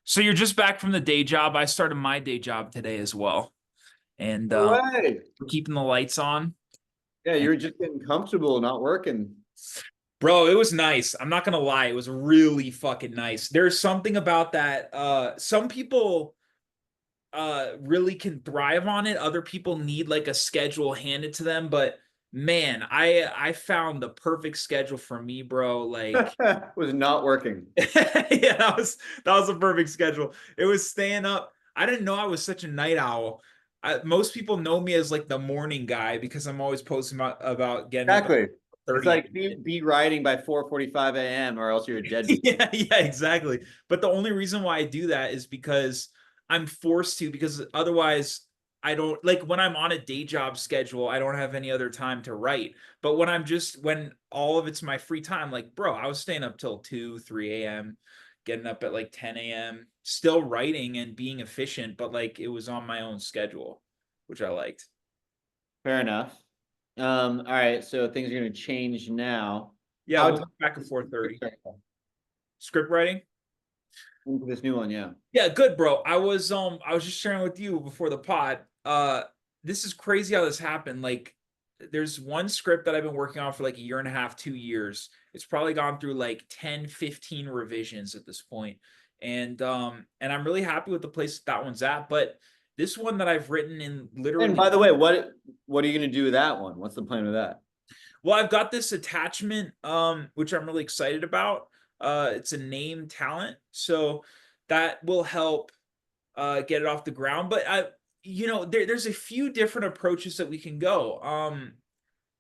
So you're just back from the day job. I started my day job today as well, and No way. we're keeping the lights on. Yeah, And you're just getting comfortable not working. bro, it was nice. I'm not gonna lie, it was really fucking nice. There's something about that. Some people really can thrive on it. Other people need like a schedule handed to them, but man, I found the perfect schedule for me, bro. Like Was not working. yeah, that was a perfect schedule. It was staying up. I didn't know I was such a night owl. Most people know me as like the morning guy because I'm always posting about getting up at Exactly. It's 30. like be riding by 4:45 a.m. or else you're dead. Yeah, yeah, exactly. But the only reason why I do that is because I'm forced to, because otherwise I don't like when I'm on a day job schedule, I don't have any other time to write. But when all of it's my free time, like, bro, I was staying up till 2, 3 a.m., getting up at like 10 a.m., still writing and being efficient, but like it was on my own schedule, which I liked. Fair enough. All right, so things are going to change now. Yeah, How we'll do be back at you 4:30. Script writing? into this new one? Yeah. Yeah, good, bro. I was just sharing with you before the pod. This is crazy how this happened. Like there's one script that I've been working on for like a year and a half, 2 years. It's probably gone through like 10, 15 revisions at this point. And I'm really happy with the place that one's at. But this one that I've written in And literally, by the way, what are you going to do with that one? What's the plan with that? well, I've got this attachment, which I'm really excited about. It's a name talent. So that will help get it off the ground. But there's a few different approaches that we can go.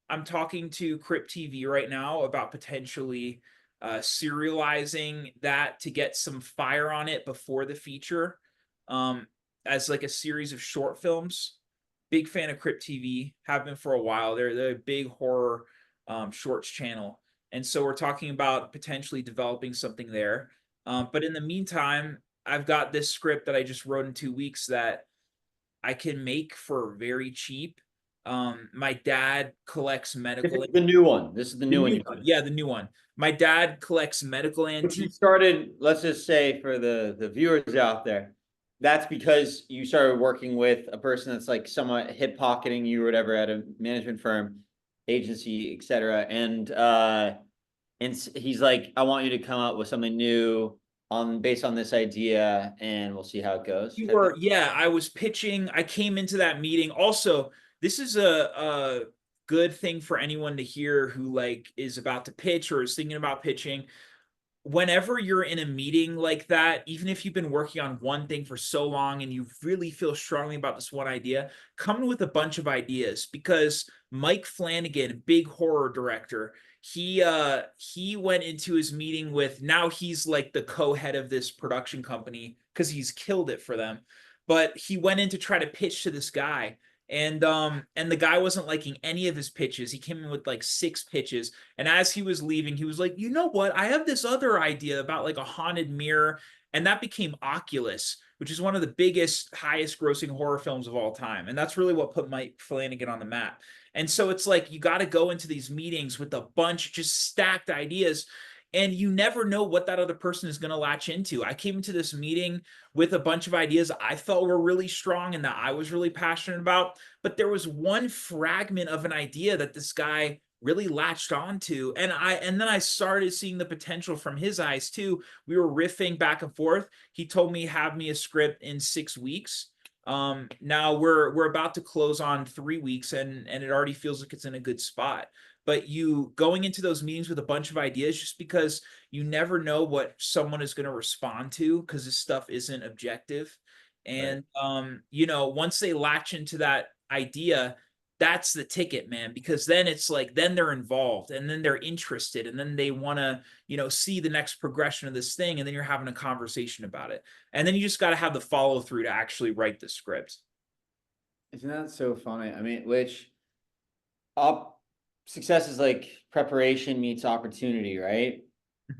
I'm talking to Crypt TV right now about potentially serializing that to get some fire on it before the feature, um, as like a series of short films. Big fan of Crypt TV, have been for a while. They're a big horror shorts channel, and so we're talking about potentially developing something there. But in the meantime, I've got this script that I just wrote in 2 weeks that I can make for very cheap. My dad collects This medical. is the new one. This is the The new one new you one, did. yeah, the new one. My dad collects medical But you antiques. started, let's just say for the viewers out there, that's because you started working with a person that's like somewhat hip pocketing you or whatever at a management firm, agency, etc. And he's like, I want you to come up with something new on based on this idea, and we'll see how it goes. We Type thing. were, yeah, I was pitching. I came into that meeting. Also, this is a good thing for anyone to hear who like is about to pitch or is thinking about pitching. Whenever you're in a meeting like that, even if you've been working on one thing for so long and you really feel strongly about this one idea, come with a bunch of ideas because Mike Flanagan, big horror director, he went into his meeting with, now he's like the co-head of this production company because he's killed it for them. But he went in to try to pitch to this guy, and the guy wasn't liking any of his pitches. He came in with like 6 pitches, and as he was leaving, he was like, "You know what? I have this other idea about like a haunted mirror." And that became Oculus, which is one of the biggest, highest grossing horror films of all time. And that's really what put Mike Flanagan on the map. And so it's like you got to go into these meetings with a bunch just stacked ideas, and you never know what that other person is going to latch into. I came into this meeting with a bunch of ideas I felt were really strong and that I was really passionate about, but there was one fragment of an idea that this guy really latched onto, and then I started seeing the potential from his eyes too. We were riffing back and forth. He told me have me a script in 6 weeks. Now we're about to close on 3 weeks, and it already feels like it's in a good spot. But you going into those meetings with a bunch of ideas, just because you never know what someone is going to respond to, because this stuff isn't objective. Right. And once they latch into that idea, that's the ticket, man, because then it's like then they're involved and then they're interested and then they want to, see the next progression of this thing, and then you're having a conversation about it. And then you just got to have the follow through to actually write the script. Isn't that so funny? I mean, which up success is like preparation meets opportunity, right?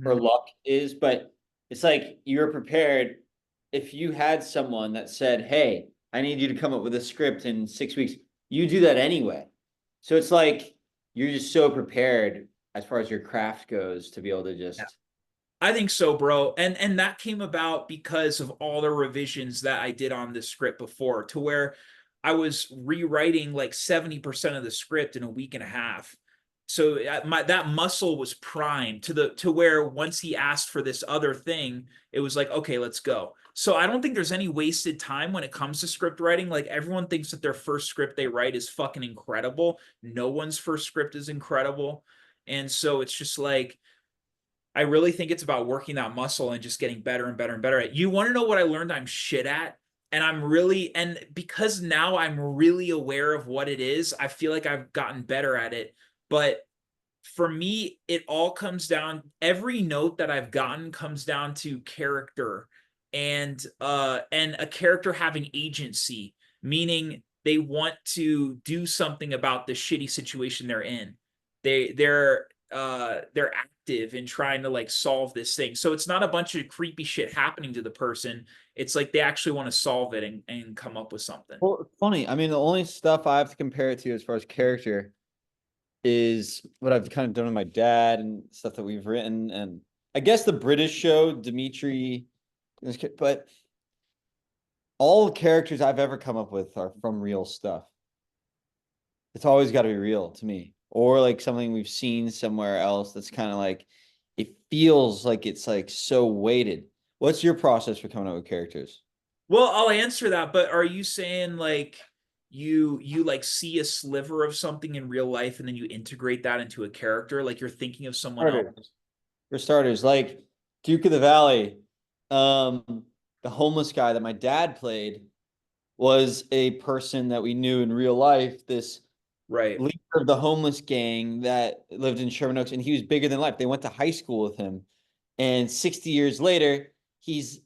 Or Mhm. luck is, but it's like you're prepared. If you had someone that said, "Hey, I need you to come up with a script in 6 weeks," you do that anyway. So it's like you're just so prepared as far as your craft goes to be able to Yeah. just. I think so, bro. And that came about because of all the revisions that I did on this script before, to where I was rewriting like 70% of the script in a week and a half. So my that muscle was primed to where once he asked for this other thing, it was like, okay, let's go. So I don't think there's any wasted time when it comes to script writing. Like everyone thinks that their first script they write is fucking incredible. No one's first script is incredible. And so it's just like I really think it's about working that muscle and just getting better and better and better at it. You want to know what I learned I'm shit at? And I'm really, and because now I'm really aware of what it is, I feel like I've gotten better at it. But for me, it all comes down, every note that I've gotten comes down to character and a character having agency, meaning they want to do something about the shitty situation they're in. They're active in trying to like solve this thing. So it's not a bunch of creepy shit happening to the person. It's like they actually want to solve it and come up with something. Well, funny. I mean, the only stuff I have to compare it to as far as character is what I've kind of done with my dad and stuff that we've written. And I guess the British show, Dimitri, but all the characters I've ever come up with are from real stuff. It's always got to be real to me, or like something we've seen somewhere else that's kind of like, it feels like it's like so weighted. What's your process for coming up with characters? Well, I'll answer that, but are you saying like you like see a sliver of something in real life and then you integrate that into a character, like you're thinking of someone else? Starters. For starters, like Duke of the Valley, the homeless guy that my dad played was a person that we knew in real life, this Right. leader of the homeless gang that lived in Sherman Oaks, and he was bigger than life. They went to high school with him. And 60 years later, he's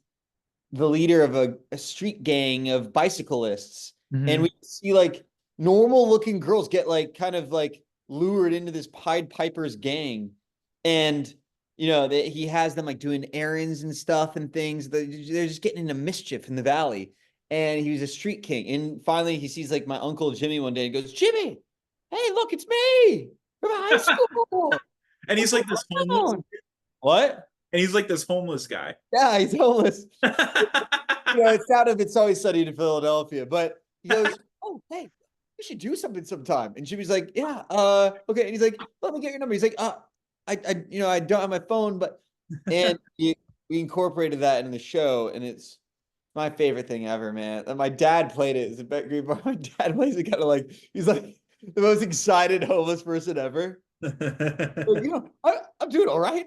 the leader of a street gang of bicyclists. And Mhm. we see like normal looking girls get like kind of like lured into this Pied Piper's gang. And he has them like doing errands and stuff and things. They're just getting into mischief in the valley. And he was a street king. And finally he sees like my uncle Jimmy one day and goes, Jimmy, hey, look, it's me from high school. And What's he's like this homeless around? What? and he's like this homeless guy. Yeah, he's homeless. It's out of It's Always Sunny in Philadelphia. But he goes, oh, hey, we should do something sometime. And Jimmy's like, yeah, okay. And he's like, let me get your number. He's like, I don't have my phone, but and we incorporated that in the show, and it's my favorite thing ever, man. And my dad played it. It's a bet green bar. My dad plays it kind of like he's like the most excited homeless person ever. Like, I'm doing all right.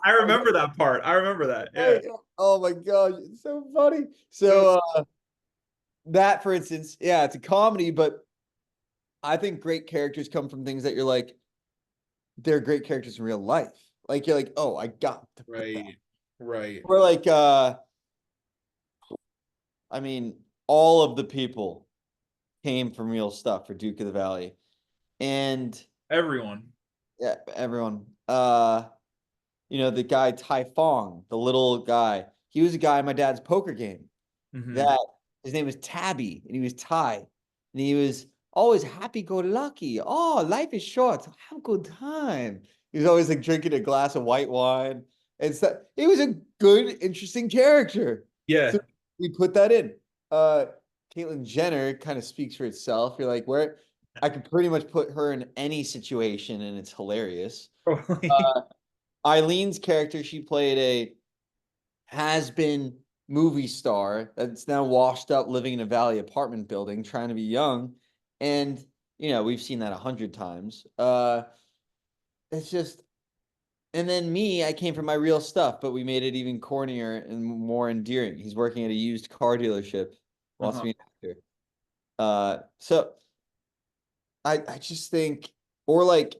I remember that part. I remember that. Yeah. Oh my gosh, it's so funny. So that, for instance, yeah, it's a comedy, but I think great characters come from things that you're like, they're great characters in real life. Like you're like, oh, I got to put that. Right. Right. Or like I mean, all of the people came from real stuff for Duke of the Valley. And Everyone. yeah, everyone. The guy Tai Fong, the little guy, he was a guy in my dad's poker game Mhm. that his name was Tabby and he was Thai. And he was always happy go lucky. Oh, life is short. Have a good time. He was always like drinking a glass of white wine. And so he was a good, interesting character. Yeah. So we put that in. Uh Caitlyn Jenner kind of speaks for itself. You're like, where I could pretty much put her in any situation and it's hilarious. Totally. Uh Eileen's character, she played a has-been movie star that's now washed up living in a valley apartment building trying to be young. And we've seen that 100 times. It's just, and then me, I came from my real stuff, but we made it even cornier and more endearing. He's working at a used car dealership, wants to Uh-huh. be an actor. So I just think, or like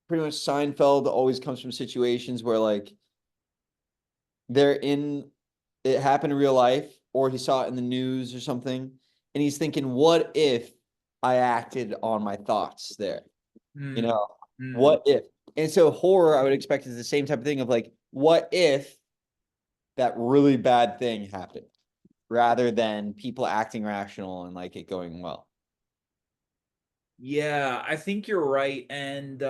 pretty much Seinfeld always comes from situations where like they're in it happened in real life or he saw it in the news or something and he's thinking, what if I acted on my thoughts there, you Mm. know Mm. what if? And so horror, I would expect, is the same type of thing of like, what if that really bad thing happened rather than people acting rational and like it going well. Yeah, I think you're right. And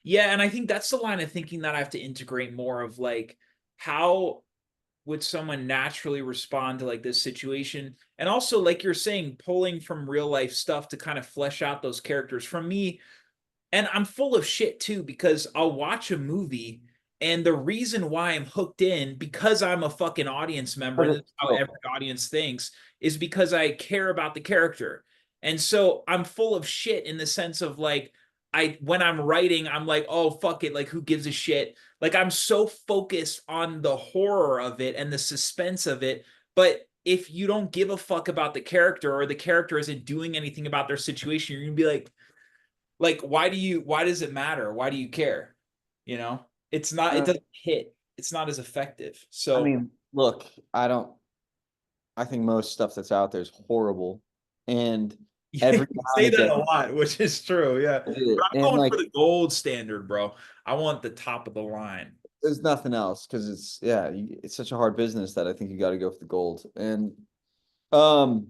Yeah, and I think that's the line of thinking that I have to integrate more of, like, how would someone naturally respond to like this situation? And also, like you're saying, pulling from real life stuff to kind of flesh out those characters. For me, and I'm full of shit too, because I'll watch a movie and the reason why I'm hooked in, because I'm a fucking audience member, and this is how Oh, every audience thinks, is because I care about the character. And so I'm full of shit in the sense of like, when I'm writing, I'm like, oh fuck it, like who gives a shit? Like I'm so focused on the horror of it and the suspense of it. But if you don't give a fuck about the character, or the character isn't doing anything about their situation, you're gonna be like why does it matter? Why do you care? You know, it's not, it uh, doesn't hit, it's not as effective. I So mean, look, I think most stuff that's out there is horrible. And you every now and say that again, a lot, which is true, yeah, but I'm and going for like, the gold standard, bro. I want the top of the line. there's nothing else because it's, yeah, it's such a hard business that I think you got to go for the gold. And um,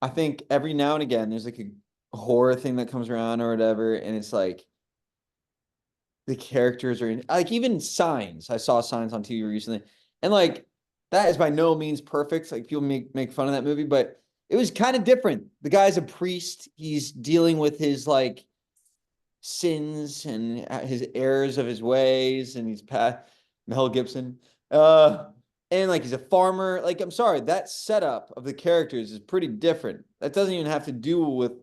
I think every now and again, there's like a horror thing that comes around or whatever. And it's like, the characters are in, like, even Signs. I saw Signs on TV recently, and like that is by no means perfect. Like people make fun of that movie, but it was kind of different. The guy's a priest. He's dealing with his like sins and his errors of his ways, and he's Mel Gibson. And like he's a farmer. Like, I'm sorry, that setup of the characters is pretty different. That doesn't even have to do with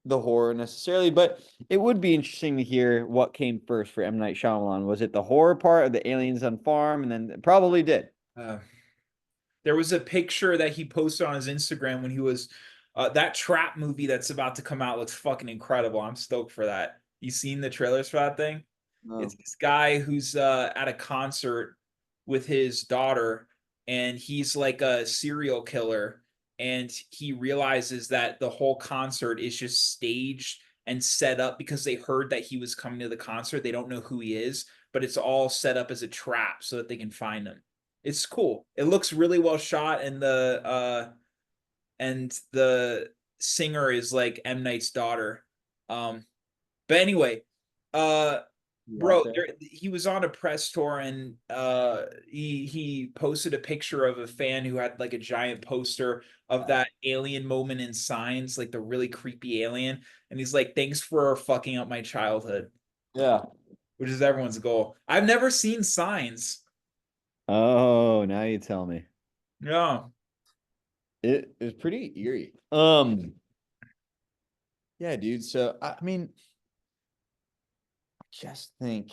the horror necessarily, but it would be interesting to hear what came first for M. Night Shyamalan. Was it the horror part of the aliens on farm? And then it probably did. uh, there was a picture that he posted on his Instagram when he was that trap movie that's about to come out looks fucking incredible. I'm stoked for that. You seen the trailers for that thing? It's No. this guy who's at a concert with his daughter, and he's like a serial killer, and he realizes that the whole concert is just staged and set up because they heard that he was coming to the concert. They don't know who he is, but it's all set up as a trap so that they can find him. It's cool. It looks really well shot, and the singer is like M. Night's daughter. Um, but anyway, uh, You out bro, there? he was on a press tour, and he posted a picture of a fan who had like a giant poster of that alien moment in Signs, like the really creepy alien, and he's like, "Thanks for fucking up my childhood," Yeah. which is everyone's goal. I've never seen Signs. Oh, now you tell me. No, It was pretty eerie. Yeah, dude. So I mean, I just think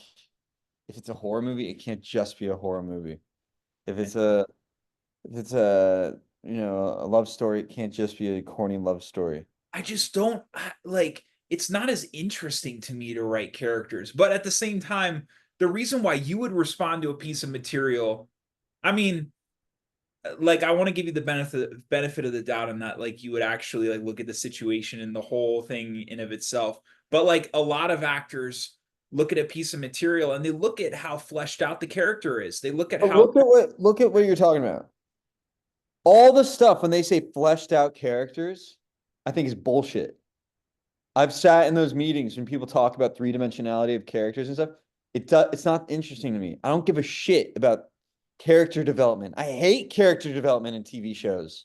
if it's a horror movie, it can't just be a horror movie. If it's a if it's a a love story, it can't just be a corny love story. I just don't like. It's not as interesting to me to write characters, but at the same time, the reason why you would respond to a piece of material, I mean, like I want to give you the benefit of the doubt on that, like you would actually like look at the situation and the whole thing in of itself. But like a lot of actors look at a piece of material and they look at how fleshed out the character is. They look at But how look at what you're talking about. All the stuff when they say fleshed out characters, I think is bullshit. I've sat in those meetings when people talk about three-dimensionality of characters and stuff. It's not interesting to me. I don't give a shit about character development. I hate character development in TV shows.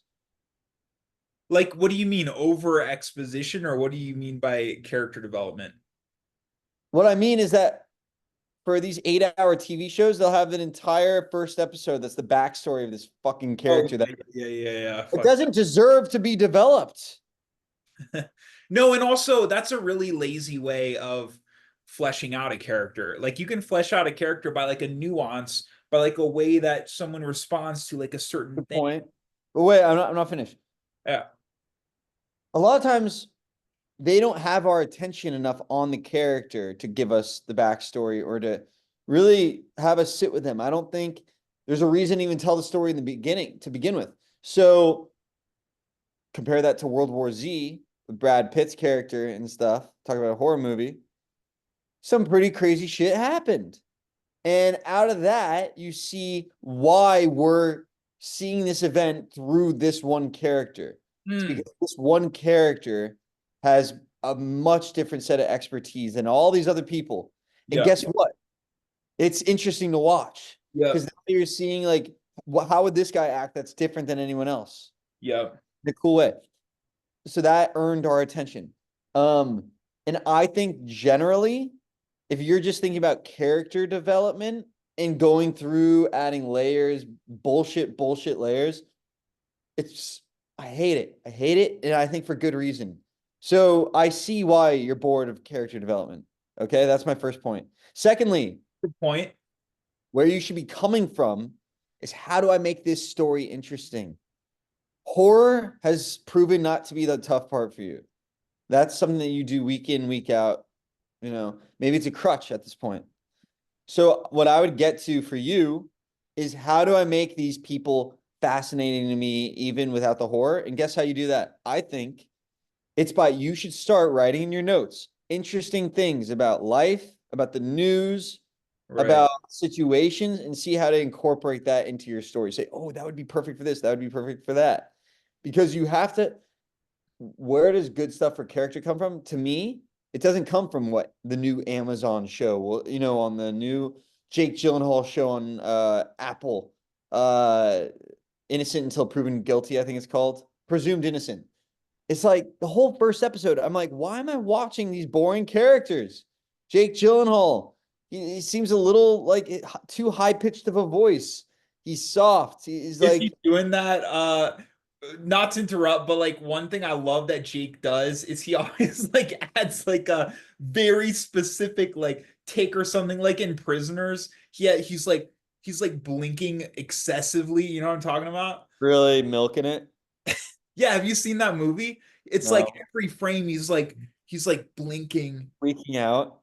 like, what do you mean over exposition, or what do you mean by character development? What I mean is that for these 8-hour TV shows, they'll have an entire first episode that's the backstory of this fucking Oh character that yeah. it Fuck. doesn't deserve to be developed. No, and also that's a really lazy way of fleshing out a character. Like you can flesh out a character by like a nuance, by like a way that someone responds to like a certain Good thing. point. But wait, I'm not finished. Yeah. A lot of times they don't have our attention enough on the character to give us the backstory or to really have us sit with them. I don't think there's a reason to even tell the story in the beginning to begin with. So compare that to World War Z with Brad Pitt's character and stuff. Talk about a horror movie. Some pretty crazy shit happened. And out of that, you see why we're seeing this event through this one character. It's Hmm. because this one character has a much different set of expertise than all these other people. And Yeah. guess what? It's interesting to watch Yeah. because now you're seeing like, how would this guy act that's different than anyone else Yeah. in a cool way? So that earned our attention. Um, and I think generally, if you're just thinking about character development and going through adding layers, bullshit layers, it's I hate it. I hate it, and I think for good reason. So I see why you're bored of character development. Okay, that's my first point. Secondly, Good point. where you should be coming from is how do I make this story interesting? Horror has proven not to be the tough part for you. That's something that you do week in, week out. You know, maybe it's a crutch at this point. So, what I would get to for you is how do I make these people fascinating to me even without the horror? And guess how you do that? I think it's by you should start writing in your notes interesting things about life, about the news, Right. about situations, and see how to incorporate that into your story. Say, oh, that would be perfect for this. That would be perfect for that. Because you have to, where does good stuff for character come from? To me, it doesn't come from what the new Amazon show, well, you know, on the new Jake Gyllenhaal show on Apple, uh, Innocent Until Proven Guilty, I think it's called, Presumed Innocent. It's like the whole first episode, I'm like, why am I watching these boring characters? Jake Gyllenhaal, he seems a little like too high pitched of a voice. He's soft. He's Is he like doing that? Not to interrupt, but like one thing I love that Jake does is he always like adds like a very specific like take or something. Like in Prisoners, he's like blinking excessively. You know what I'm talking about? really milking it. Yeah, have you seen that movie? It's like No, every frame he's like blinking. freaking out,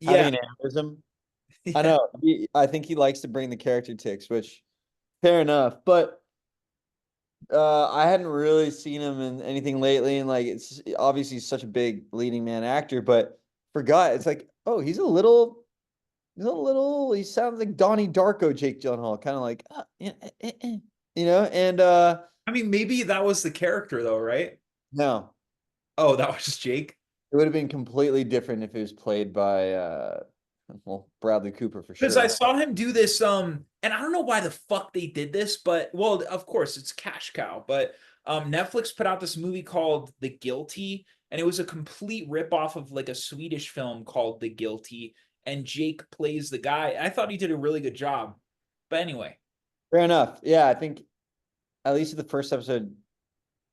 having Yeah, an aneurysm. I yeah. know. I think he likes to bring the character ticks, which fair enough. But I hadn't really seen him in anything lately, and like it's obviously he's such a big leading man actor, but forgot it's like, oh, he sounds like Donnie Darko, Jake Gyllenhaal, kind of like, you know, and I mean, maybe that was the character though, right? no, Oh, that was just Jake. it would have been completely different if it was played by well, Bradley Cooper for Because I sure. saw him do this, and I don't know why the fuck they did this, but well, of course it's cash cow. But Netflix put out this movie called The Guilty, and it was a complete ripoff of like a Swedish film called The Guilty, and Jake plays the guy. I thought he did a really good job. But anyway, Fair enough. Yeah, I think at least in the first episode,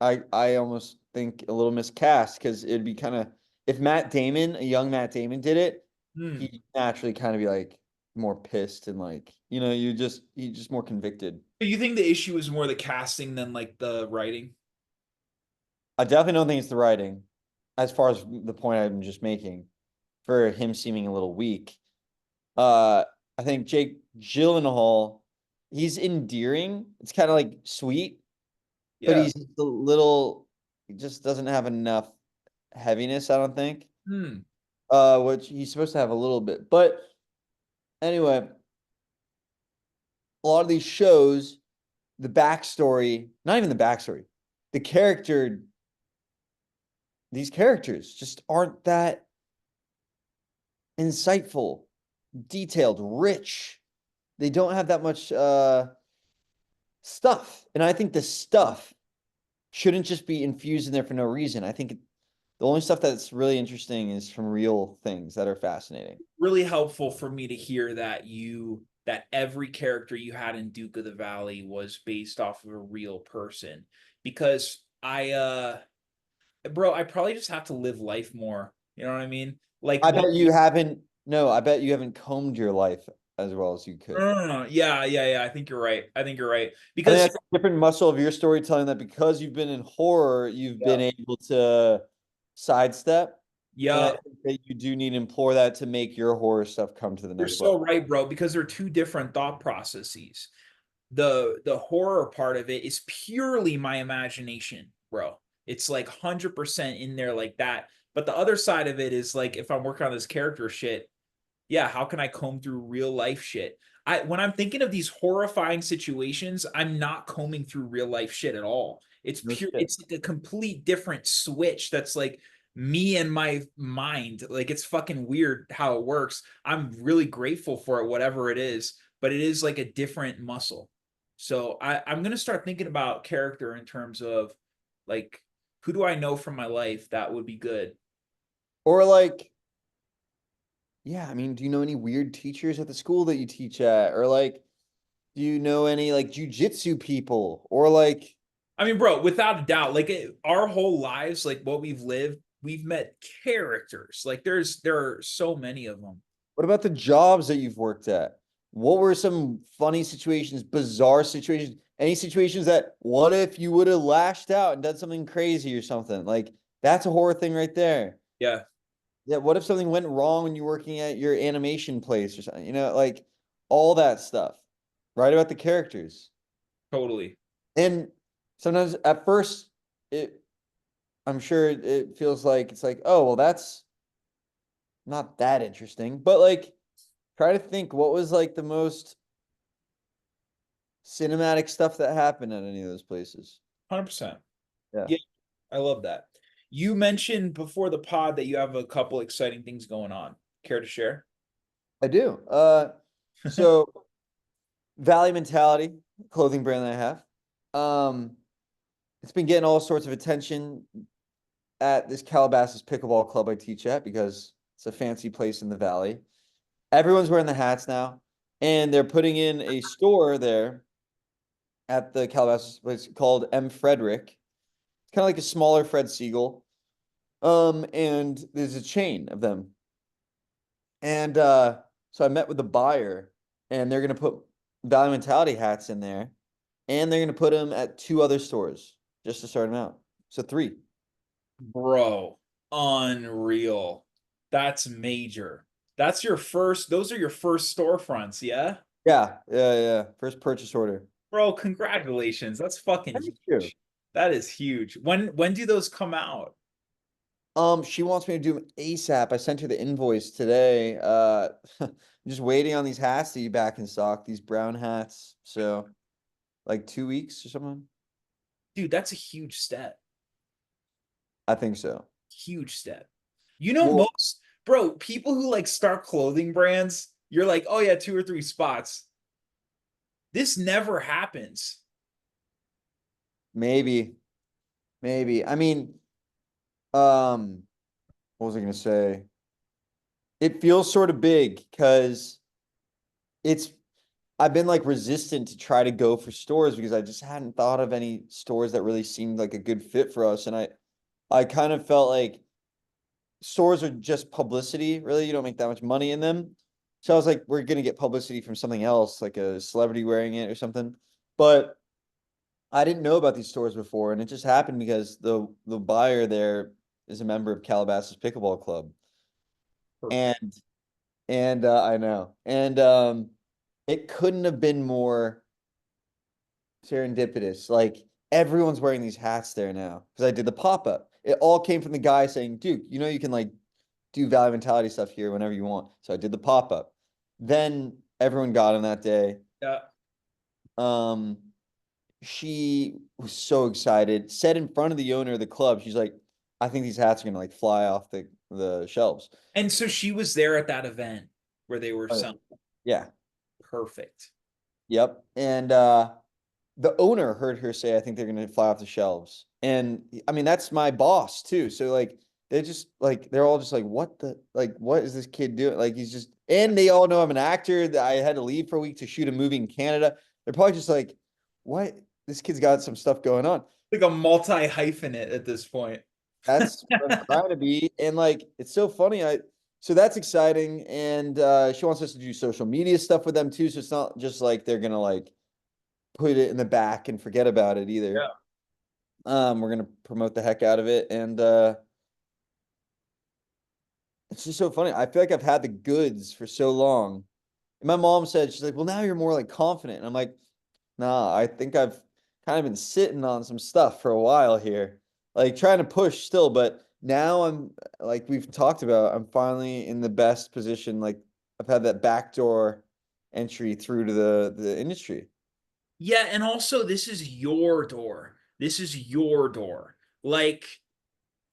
I almost think a little miscast because it'd be kind of if Matt Damon, a young Matt Damon, did it, hmm. he'd naturally kind of be like more pissed and like he's just more convicted. So you think the issue is more the casting than like the writing? I definitely don't think it's the writing, as far as the point I'm just making, for him seeming a little weak. I think Jake Gyllenhaal, he's endearing. It's kind of like sweet, but Yeah. he just doesn't have enough heaviness, I don't think. Hmm. Which he's supposed to have a little bit. But anyway, a lot of these shows, the backstory, not even the backstory, the character, these characters just aren't that insightful, detailed, rich. They don't have that much stuff. And I think the stuff shouldn't just be infused in there for no reason. I think the only stuff that's really interesting is from real things that are fascinating. Really helpful for me to hear that every character you had in Duke of the Valley was based off of a real person because I probably just have to live life more. You know what I mean? Like I when bet you haven't, no, I bet you haven't combed your life as well as you no, could. no, no, no. Yeah, yeah, yeah. I think you're right. I think you're right. I think Because that's a different muscle of your storytelling that because you've been in horror, you've yeah, been able to sidestep. And I yeah, think that you do need to implore that to make your horror stuff come to the you're next so level. right, bro, because they're two different thought processes. The horror part of it is purely my imagination, bro. It's like 100% in there like that. But the other side of it is like if I'm working on this character shit, yeah, how can I comb through real life shit? I when I'm thinking of these horrifying situations, I'm not combing through real life shit at all. No shit. It's like a complete different switch that's like me and my mind. Like it's fucking weird how it works. I'm really grateful for it, whatever it is, but it is like a different muscle. So I'm gonna start thinking about character in terms of like who do I know from my life that would be good? Or like, yeah, I mean, do you know any weird teachers at the school that you teach at? Or like, do you know any like jujitsu people? Or like, I mean, bro, without a doubt, like our whole lives, like what we've lived, we've met characters. Like there are so many of them. what about the jobs that you've worked at? What were some funny situations, bizarre situations, any situations that what if you would have lashed out and done something crazy or something? Like, that's a horror thing right there. Yeah, Yeah, what if something went wrong when you're working at your animation place or something? You know, like all that stuff. Write about the characters. totally. And sometimes at first it I'm sure it feels like it's like, oh, well, that's not that interesting. But like try to think what was like the most cinematic stuff that happened at any of those places. 100%. Yeah, Yeah, I love that. You mentioned before the pod that you have a couple exciting things going on. Care to share? I do. So Valley Mentality, clothing brand that I have. It's been getting all sorts of attention at this Calabasas pickleball club I teach at because it's a fancy place in the valley. Everyone's wearing the hats now, and they're putting in a store there at the Calabasas place called M. Frederick. It's kind of like a smaller Fred Siegel. And there's a chain of them. And so I met with the buyer, and they're gonna put Value Mentality hats in there, and they're gonna put them at two other stores just to start them out. So three. Bro, unreal. That's major. That's your first, those are your first storefronts, yeah? Yeah, yeah, yeah. First purchase order. Bro, congratulations. That's fucking Thank you. huge. That is huge. When do those come out? She wants me to do them ASAP. I sent her the invoice today. I'm just waiting on these hats to be back in stock, these brown hats. So like 2 weeks or something. Dude, that's a huge step. I think so. Huge step. You know, Well, most, bro, people who like start clothing brands, you're like, oh yeah, two or three spots. This never happens. maybe, maybe. I mean, um, what was I gonna say? It feels sort of big because it's I've been like resistant to try to go for stores because I just hadn't thought of any stores that really seemed like a good fit for us. And I kind of felt like stores are just publicity, really. You don't make that much money in them. So I was like, we're gonna get publicity from something else, like a celebrity wearing it or something. But I didn't know about these stores before, and it just happened because the buyer there is a member of Calabasas Pickleball Club. Perfect. And I know. And it couldn't have been more serendipitous. Like everyone's wearing these hats there now because I did the pop-up. It all came from the guy saying, Duke, you know you can like do value mentality stuff here whenever you want. So I did the pop-up. Then everyone got him that day. Yeah. Um, she was so excited, said in front of the owner of the club, she's like, I think these hats are gonna like fly off the shelves. And so she was there at that event where they were selling. Yeah. Perfect. Yep. And the owner heard her say, I think they're gonna fly off the shelves. And I mean, that's my boss too. So like they're just like they're all just like, what the like what is this kid doing? Like he's just and they all know I'm an actor that I had to leave for a week to shoot a movie in Canada. They're probably just like, what? This kid's got some stuff going on. Like a multi hyphenate at this point. That's what I'm trying to be. And like it's so funny. So that's exciting. And she wants us to do social media stuff with them too. So it's not just like they're gonna like put it in the back and forget about it either. Yeah. We're gonna promote the heck out of it, and it's just so funny. I feel like I've had the goods for so long. And my mom said, she's like, "Well, now you're more like confident." And I'm like, "Nah, I think I've kind of been sitting on some stuff for a while here, like trying to push still, but now I'm like we've talked about, I'm finally in the best position. Like I've had that backdoor entry through to the industry." Yeah, and also this is your door. This is your door. Like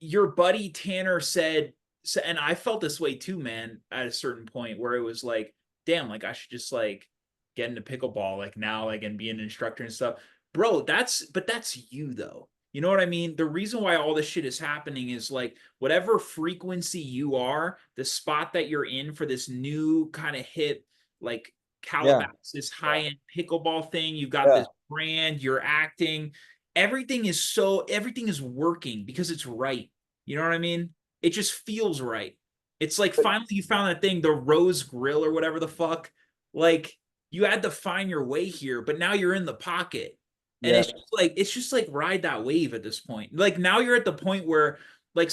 your buddy Tanner said, so, and I felt this way too, man, at a certain point where it was like, damn, like I should just like get into pickleball like now, like and be an instructor and stuff. Bro, but that's you though. You know what I mean? The reason why all this shit is happening is like whatever frequency you are, the spot that you're in for this new kind of hip, like Yeah. Calabasas high-end pickleball thing. You've got Yeah. this brand, you're acting, everything is working because it's right. You know what I mean? It just feels right. It's like finally you found that thing, the Rose Grill or whatever the fuck. Like you had to find your way here, but now you're in the pocket. And Yeah. it's just like ride that wave at this point. Like now you're at the point where like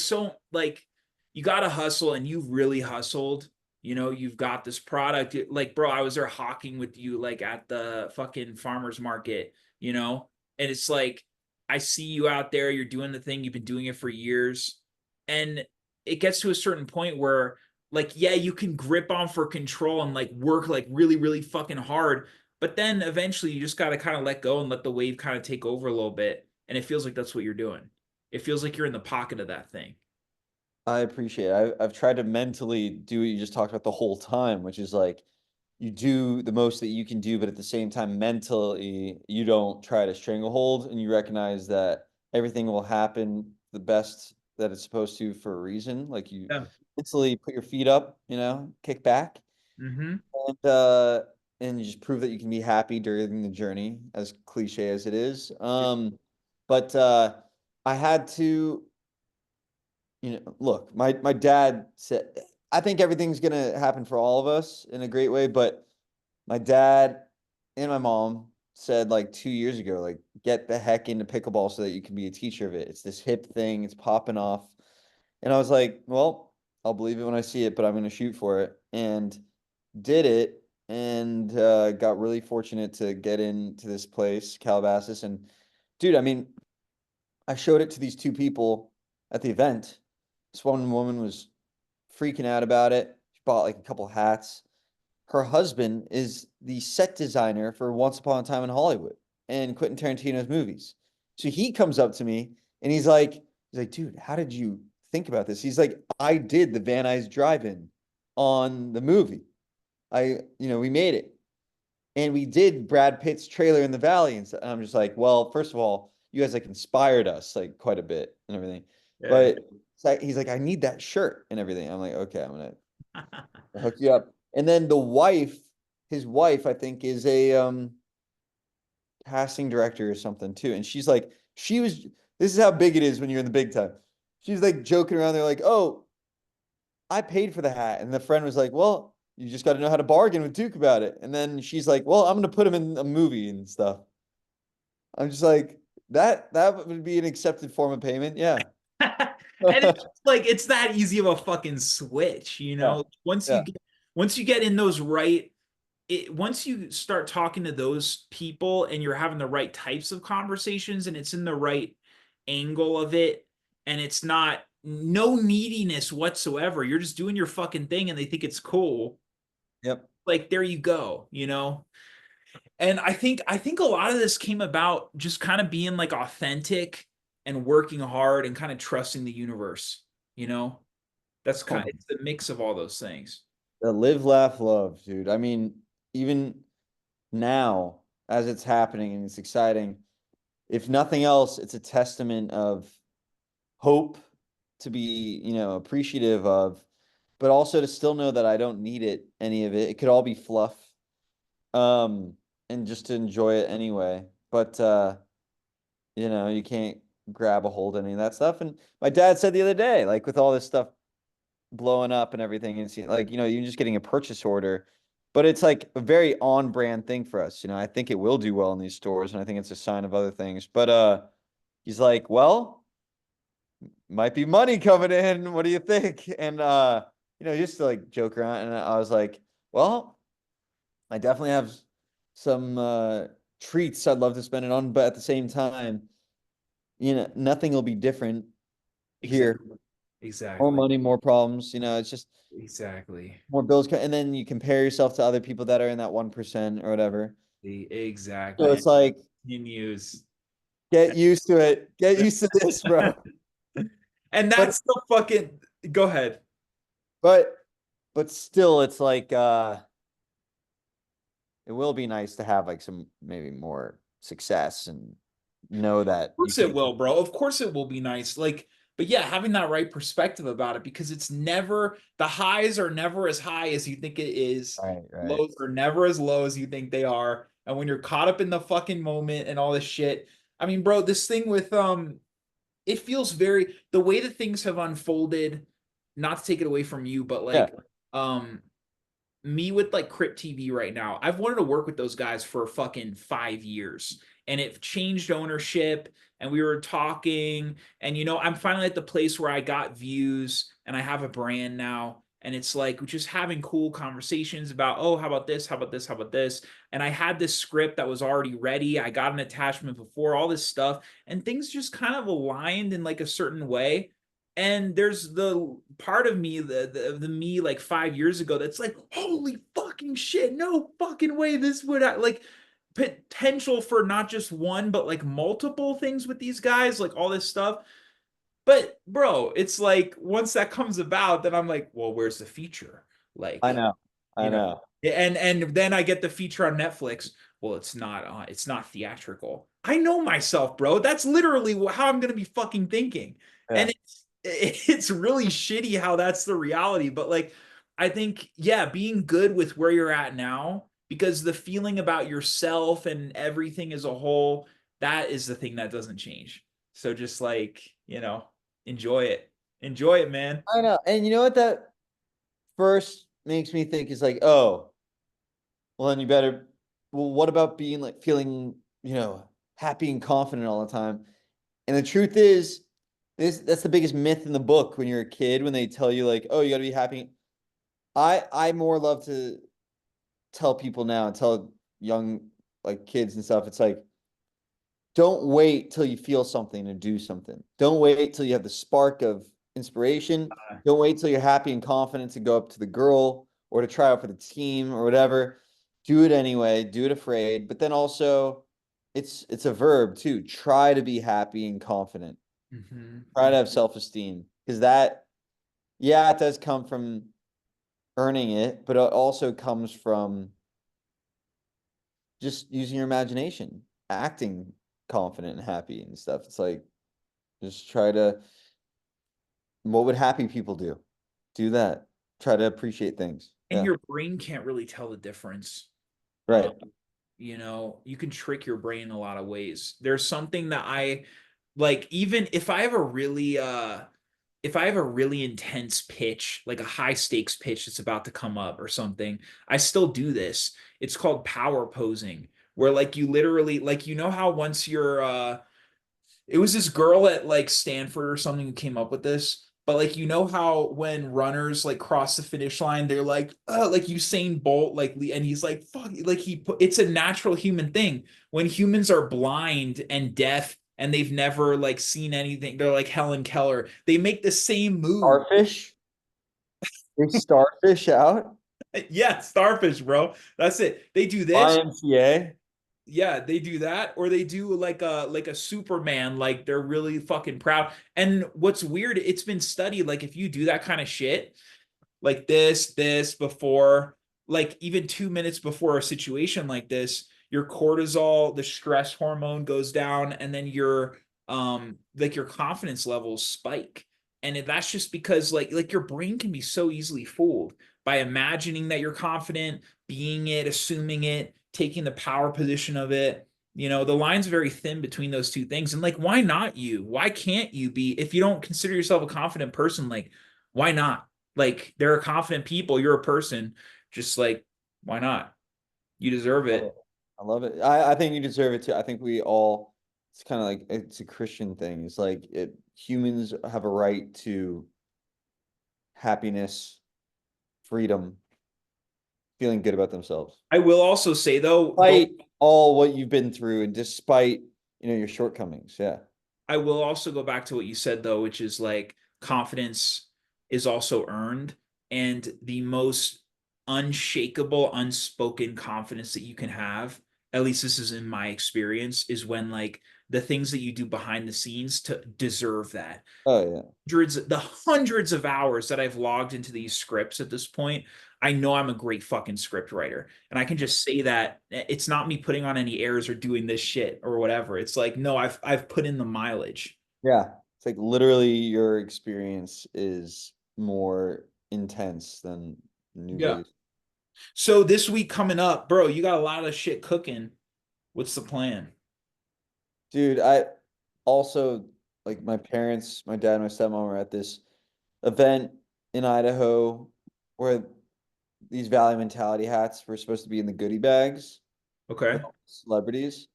you gotta hustle and you've really hustled. You know, you've got this product. Like, bro, I was there hawking with you like at the fucking farmer's market, you know? And it's like I see you out there, you're doing the thing, you've been doing it for years. And it gets to a certain point where, like, yeah, you can grip on for control and like work like really, really fucking hard. But then eventually you just got to kind of let go and let the wave kind of take over a little bit. And it feels like that's what you're doing. It feels like you're in the pocket of that thing. I appreciate it. I've tried to mentally do what you just talked about the whole time, which is like you do the most that you can do, but at the same time, mentally, you don't try to stranglehold and you recognize that everything will happen the best that it's supposed to for a reason. Like you Yeah. mentally put your feet up, kick back Mm-hmm. and uh and you just prove that you can be happy during the journey, as cliche as it is. But I had to look, my dad said, I think everything's gonna happen for all of us in a great way, but my dad and my mom said like 2 years ago, like, get the heck into pickleball so that you can be a teacher of it. It's this hip thing, it's popping off. And I was like, well, I'll believe it when I see it, but I'm gonna shoot for it. And did it and got really fortunate to get into this place, Calabasas. And dude, I mean, I showed it to these two people at the event. This one woman was freaking out about it. She bought like a couple hats. Her husband is the set designer for Once Upon a Time in Hollywood and Quentin Tarantino's movies. So he comes up to me and he's like, dude, how did you think about this? He's like, I did the Van Nuys drive-in on the movie. We made it. And we did Brad Pitt's trailer in the Valley. And I'm just like, well, first of all, you guys like inspired us like quite a bit and everything. Yeah. But he's like, I need that shirt and everything. I'm like, okay, I'm gonna hook you up. And then his wife, I think, is a casting director or something too. And this is how big it is when you're in the big time. She's like joking around there, like, oh, I paid for the hat. And the friend was like, well, you just got to know how to bargain with Duke about it. And then she's like, well, I'm going to put him in a movie and stuff. I'm just like, that would be an accepted form of payment. Yeah. And it's like it's that easy of a fucking switch, you Yeah. know. Yeah. Once you get in those right once you start talking to those people and you're having the right types of conversations and it's in the right angle of it and it's not no neediness whatsoever. You're just doing your fucking thing and they think it's cool. Yep. Like there you go, you know? And I think a lot of this came about just kind of being like authentic and working hard and kind of trusting the universe, you know? That's kind Oh, of it's the mix of all those things. the live, laugh, love, dude. I mean, even now, as it's happening and it's exciting, if nothing else, it's a testament of hope to be, appreciative of, but also to still know that I don't need any of it. It could all be fluff. Um, and just to enjoy it anyway. But you can't grab a hold of any of that stuff. And my dad said the other day, like with all this stuff blowing up and everything, and like, you're just getting a purchase order, but it's like a very on brand thing for us. I think it will do well in these stores, and I think it's a sign of other things. But he's like, well, might be money coming in. What do you think? And just to like joke around. And I was like, well, I definitely have some treats I'd love to spend it on, but at the same time, nothing will be different here. Exactly. More Exactly. money, more problems. It's just Exactly. more bills, and then you compare yourself to other people that are in that 1% or whatever. So Exactly. And it's like, continues. get used to it. Get used to this, bro. And But that's the fucking, go ahead. but but still, it's like it will be nice to have like some maybe more success and know that you Course it can. will, bro. Of course it will be nice. Like, but yeah, having that right perspective about it because it's never the highs are never as high as you think it is. Right, right. Lows are never as low as you think they are. And when you're caught up in the fucking moment and all this shit, I mean, bro, this thing with it feels very the way that things have unfolded, not to take it away from you, but Yeah. like um me with like Crypt TV right now, I've wanted to work with those guys for fucking 5 years. And it changed ownership and we were talking. And I'm finally at the place where I got views and I have a brand now. And it's like just having cool conversations about, oh, how about this? How about this? How about this? And I had this script that was already ready. I got an attachment before, all this stuff, and things just kind of aligned in like a certain way. And there's the part of me, the me like 5 years ago, that's like, holy fucking shit, no fucking way this would like potential for not just one, but like multiple things with these guys, like all this stuff. But bro, it's like once that comes about, then I'm like, well, where's the feature? I Like, know. I you know, know. and then I get the feature on Netflix. Well, it's not theatrical. I know myself, bro. That's literally how I'm gonna be fucking thinking. Yeah. And it's really shitty how that's the reality. But like, I think, yeah, being good with where you're at now, because the feeling about yourself and everything as a whole, that is the thing that doesn't change. So just like, enjoy it. Enjoy it, man. I know. And you know what that first makes me think is like, oh, well, then you better. Well, what about being like feeling, happy and confident all the time? And the truth is, that's the biggest myth in the book when you're a kid, when they tell you like, oh, you got to be happy. I more love to tell people now and tell young like kids and stuff. It's like, don't wait till you feel something to do something. Don't wait till you have the spark of inspiration. Don't wait till you're happy and confident to go up to the girl or to try out for the team or whatever. Do it anyway. Do it afraid. But then also, it's a verb too. Try to be happy and confident. Try to have self-esteem because that, yeah, it does come from earning it, but it also comes from just using your imagination, acting confident and happy and stuff. It's like just try to what would happy people do? Do that. Try to appreciate things. And Yeah. your brain can't really tell the difference. Um, Right. you can trick your brain in a lot of ways. There's something that I like, even if I have a really intense pitch, like a high stakes pitch that's about to come up or something, I still do this. It's called power posing, where like you literally like how once you're it was this girl at like Stanford or something who came up with this. But like how when runners like cross the finish line, they're like Usain Bolt, like and he's like fuck, like it's a natural human thing. When humans are blind and deaf and they've never like seen anything, they're like Helen Keller. They make the same move. Starfish. They starfish out. Yeah, starfish, bro. That's it. They do this. YMCA. Yeah, they do that, or they do like a Superman, like they're really fucking proud. And what's weird, it's been studied, like if you do that kind of shit, like this before, like even 2 minutes before a situation like this, your cortisol, the stress hormone goes down, and then your like your confidence levels spike. And that's just because like your brain can be so easily fooled by imagining that you're confident, being it, assuming it, taking the power position of it. The line's very thin between those two things. And like, why not you? Why can't you be, if you don't consider yourself a confident person, like, why not? Like there are confident people. You're a person. Just like, why not? You deserve Love it. it. I love it. I think you deserve it too. I think we all, it's kind of like it's a Christian thing. It's like humans have a right to happiness, freedom, feeling good about themselves. I will also say though, Despite all what you've been through and despite, your shortcomings. Yeah. I will also go back to what you said though, which is like confidence is also earned, and the most unshakable, unspoken confidence that you can have at least this is in my experience, is when like the things that you do behind the scenes to deserve that. Oh yeah. Hundreds of hours that I've logged into these scripts at this point, I know I'm a great fucking script writer. And I can just say that it's not me putting on any airs or doing this shit or whatever. It's like, no, I've put in the mileage. Yeah. It's like literally your experience is more intense than new Yeah. Vegas. So this week coming up, bro, you got a lot of shit cooking. What's the plan? Dude, I also like my parents, my dad and my stepmom were at this event in Idaho where these Valley Mentality hats were supposed to be in the goodie bags Okay. with all the celebrities.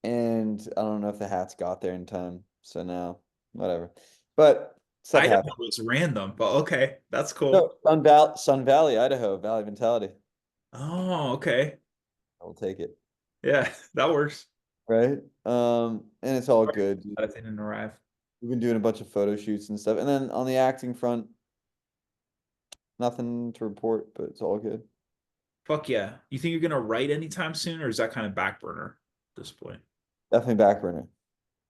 And I don't know if the hats got there in time. So now, whatever. But stuff Idaho happens. was random, but okay, that's cool. No, Sun Valley, Idaho, Valley Mentality. Oh, okay. I will take it. Yeah, that works. Right? And it's all good. Glad if they didn't arrive. We've been doing a bunch of photo shoots and stuff. And then on the acting front, nothing to report, but it's all good. Fuck yeah. You think you're gonna write anytime soon, or is that kind of back burner at this point? Definitely back burner.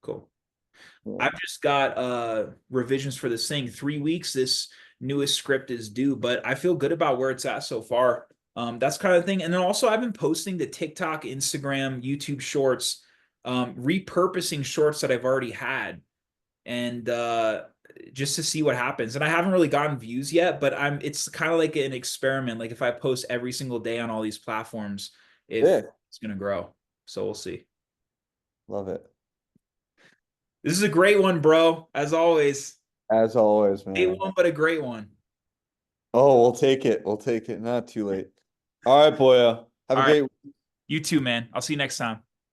Cool. Yeah. I've just got revisions for this thing. 3 weeks, this newest script is due, but I feel good about where it's at so far. That's kind of thing. And then also I've been posting to TikTok, Instagram, YouTube shorts, repurposing shorts that I've already had. And just to see what happens. And I haven't really gotten views yet, but it's kind of like an experiment. Like if I post every single day on all these platforms, if Yeah. it's gonna grow. So we'll see. Love it. This is a great one, bro. As always. As always, A man. one, but a great one. Oh, we'll take it. We'll take it. Not too late. All right, boyo. Have a All right. great You too, man. I'll see you next time.